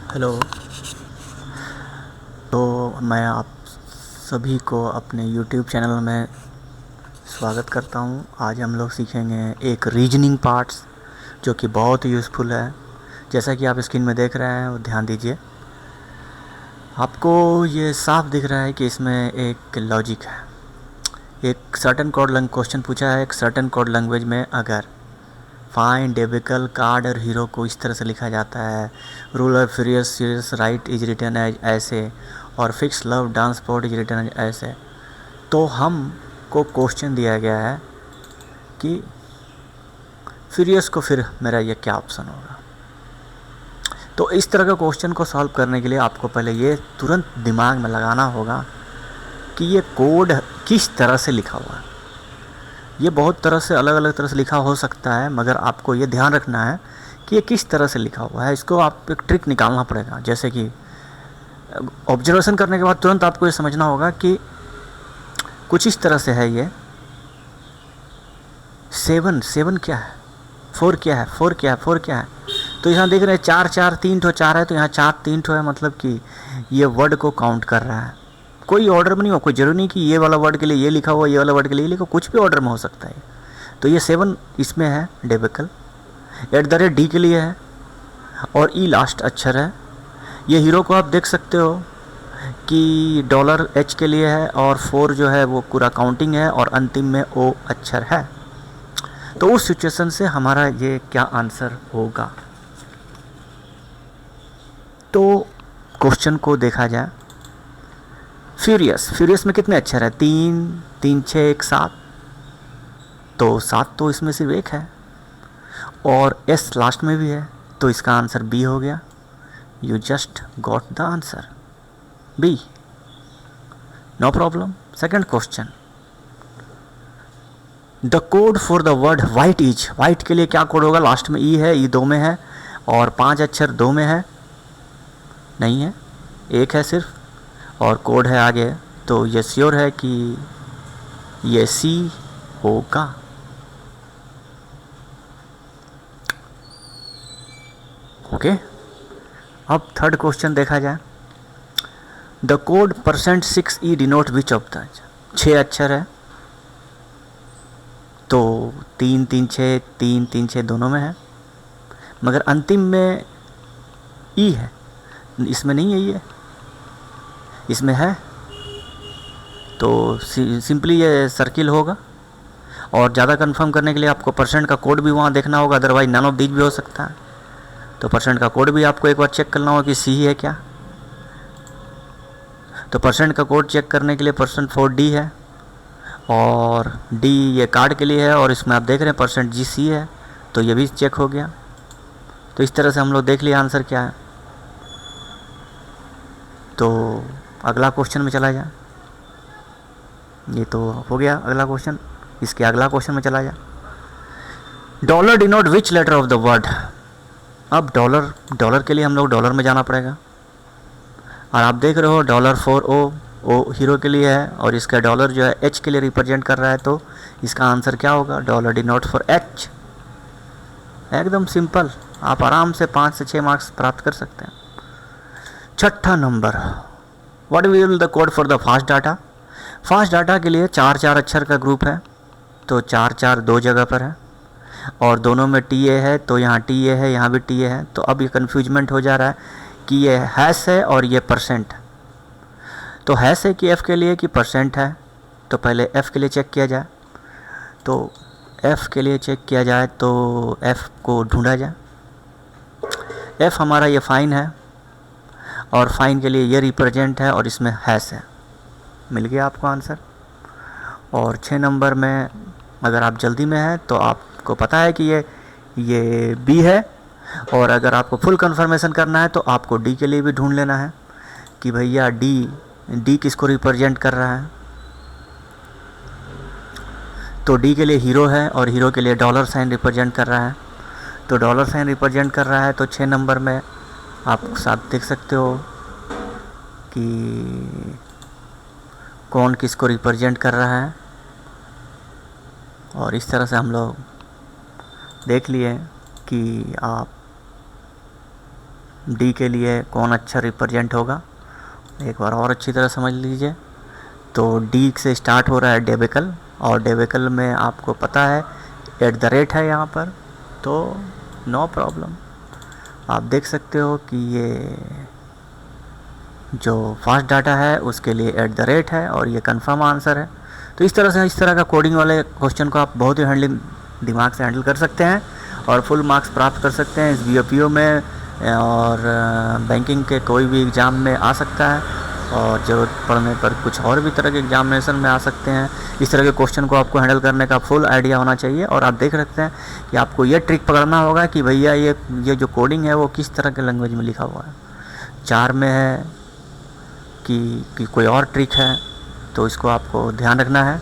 Hello. तो मैं आप सभी को अपने यूट्यूब चैनल में स्वागत करता हूं। आज हम लोग सीखेंगे एक रीजनिंग पार्ट्स जो कि बहुत यूज़फुल है। जैसा कि आप स्क्रीन में देख रहे हैं वो ध्यान दीजिए। आपको ये साफ दिख रहा है कि इसमें एक लॉजिक है। एक सर्टेन कोड क्वेश्चन पूछा है। एक सर्टेन कोड लैंग्वेज में अगर फाइंड डेबिकल कार्ड और हीरो को इस तरह से लिखा जाता है, ruler furious serious right is return as ऐसे, और fix love dance spot is return as ऐसे। तो हमको क्वेश्चन दिया गया है कि फ्यूरियस को फिर मेरा ये क्या ऑप्शन होगा। तो इस तरह का क्वेश्चन को सॉल्व करने के लिए आपको पहले ये तुरंत दिमाग में लगाना होगा कि ये कोड किस तरह से लिखा हुआ है। ये बहुत तरह से अलग अलग तरह से लिखा हो सकता है, मगर आपको ये ध्यान रखना है कि ये किस तरह से लिखा हुआ है। इसको आप एक ट्रिक निकालना पड़ेगा। जैसे कि ऑब्जर्वेशन करने के बाद तुरंत आपको ये समझना होगा कि कुछ इस तरह से है ये। 7 क्या है, 4 क्या है, 4 क्या है, 4 क्या है। तो यहाँ देख रहे हैं 4 4 3 ठो 4 है, तो यहाँ 4 3 ठो है, मतलब कि ये वर्ड को काउंट कर रहा है। कोई ऑर्डर में नहीं हो, कोई ज़रूरी नहीं कि ये वाला वर्ड के लिए ये लिखा हुआ, ये वाला वर्ड के लिए ये लिखा, कुछ भी ऑर्डर में हो सकता है। तो ये 7 इसमें है डेबिकल। @ डी के लिए है और ई लास्ट अक्षर है। ये हीरो को आप देख सकते हो कि $H के लिए है और 4 जो है वो पूरा काउंटिंग है और अंतिम में ओ अक्षर है। तो उस सिचुएशन से हमारा ये क्या आंसर होगा। तो क्वेश्चन को देखा जाए, फ्यूरियस में कितने अक्षर है? 3 3 6 1 7। तो 7 तो इसमें सिर्फ एक है और एस लास्ट में भी है, तो इसका आंसर बी हो गया। You just got the answer B, no problem. Second question, the code for the word white is. White के लिए क्या कोड होगा? लास्ट में ई है, ई 2 में है और 5 अक्षर 2 में है, नहीं है, एक है सिर्फ, और कोड है आगे। तो ये श्योर है कि ये सी होगा। ओके। अब थर्ड क्वेश्चन देखा जाए, the code %6e denote which of the. 6 अक्षर है, तो 3 3 6 3 3 6 दोनों में है, मगर अंतिम में ई है, इसमें नहीं है, ये इसमें है। तो सिंपली ये सर्किल होगा। और ज़्यादा कंफर्म करने के लिए आपको परसेंट का कोड भी वहाँ देखना होगा, अदरवाइज नन ऑफ दीज भी हो सकता है। तो परसेंट का कोड भी आपको एक बार चेक करना होगा कि सी है क्या। तो परसेंट का कोड चेक करने के लिए %4D है और डी ये कार्ड के लिए है, और इसमें आप देख रहे हैं %GC है, तो ये भी चेक हो गया। तो इस तरह से हम लोग देख लिया आंसर क्या है। तो अगला क्वेश्चन में चला जाए। ये तो हो गया अगला क्वेश्चन। इसके अगला क्वेश्चन में चला जाए, $, denote which letter of the word. अब डॉलर के लिए हम लोग डॉलर में जाना पड़ेगा, और आप देख रहे हो $4 ओ हीरो के लिए है, और इसका डॉलर जो है H के लिए रिप्रेजेंट कर रहा है। तो इसका आंसर क्या होगा? $, डिनोट फॉर H। एकदम सिंपल, आप आराम से 5 से 6 मार्क्स प्राप्त कर सकते हैं। छठा number, what will the code for the fast data. Fast data के लिए 4 4 अक्षर का ग्रुप है, तो 4 4 दो जगह पर है, और दोनों में TA है, तो यहाँ TA है, यहाँ भी TA है। तो अब ये कन्फ्यूजमेंट हो जा रहा है कि ये हैश है और ये %। तो हैश है कि F के लिए कि % है। तो पहले F के लिए चेक किया जाए। तो F के लिए चेक किया जाए तो F को ढूंढा जाए। F हमारा ये फाइन है, और फाइन के लिए ये रिप्रेजेंट है, और इसमें हैश है। मिल गया आपको आंसर। और 6 नंबर में अगर आप जल्दी में हैं तो आपको पता है कि ये B है, और अगर आपको फुल कंफर्मेशन करना है तो आपको D के लिए भी ढूंढ लेना है कि भैया D किसको रिप्रेजेंट कर रहा है। तो D के लिए हीरो है, और हीरो के लिए $साइन रिप्रेजेंट कर रहा है। तो $साइन रिप्रेजेंट कर रहा है, तो 6 नंबर में आप साथ देख सकते हो कि कौन किसको रिप्रेजेंट कर रहा है। और इस तरह से हम लोग देख लिए कि आप डी के लिए कौन अच्छा रिप्रेजेंट होगा, एक बार और अच्छी तरह समझ लीजिए। तो डी से स्टार्ट हो रहा है डेबिकल, और डेबिकल में आपको पता है @ है यहाँ पर, तो नो प्रॉब्लम। आप देख सकते हो कि ये जो फर्स्ट डाटा है उसके लिए @ है और ये कंफर्म आंसर है। तो इस तरह से, इस तरह का कोडिंग वाले क्वेश्चन को आप बहुत ही दिमाग से हैंडल कर सकते हैं और फुल मार्क्स प्राप्त कर सकते हैं इस BOPO में, और बैंकिंग के कोई भी एग्ज़ाम में आ सकता है, और ज़रूरत पड़ने पर कुछ और भी तरह के एग्जामिनेशन में आ सकते हैं। इस तरह के क्वेश्चन को आपको हैंडल करने का फुल आइडिया होना चाहिए, और आप देख सकते हैं कि आपको ये ट्रिक पकड़ना होगा कि भैया ये जो कोडिंग है वो किस तरह के लैंग्वेज में लिखा हुआ है, 4 में है कि कोई और ट्रिक है, तो इसको आपको ध्यान रखना है।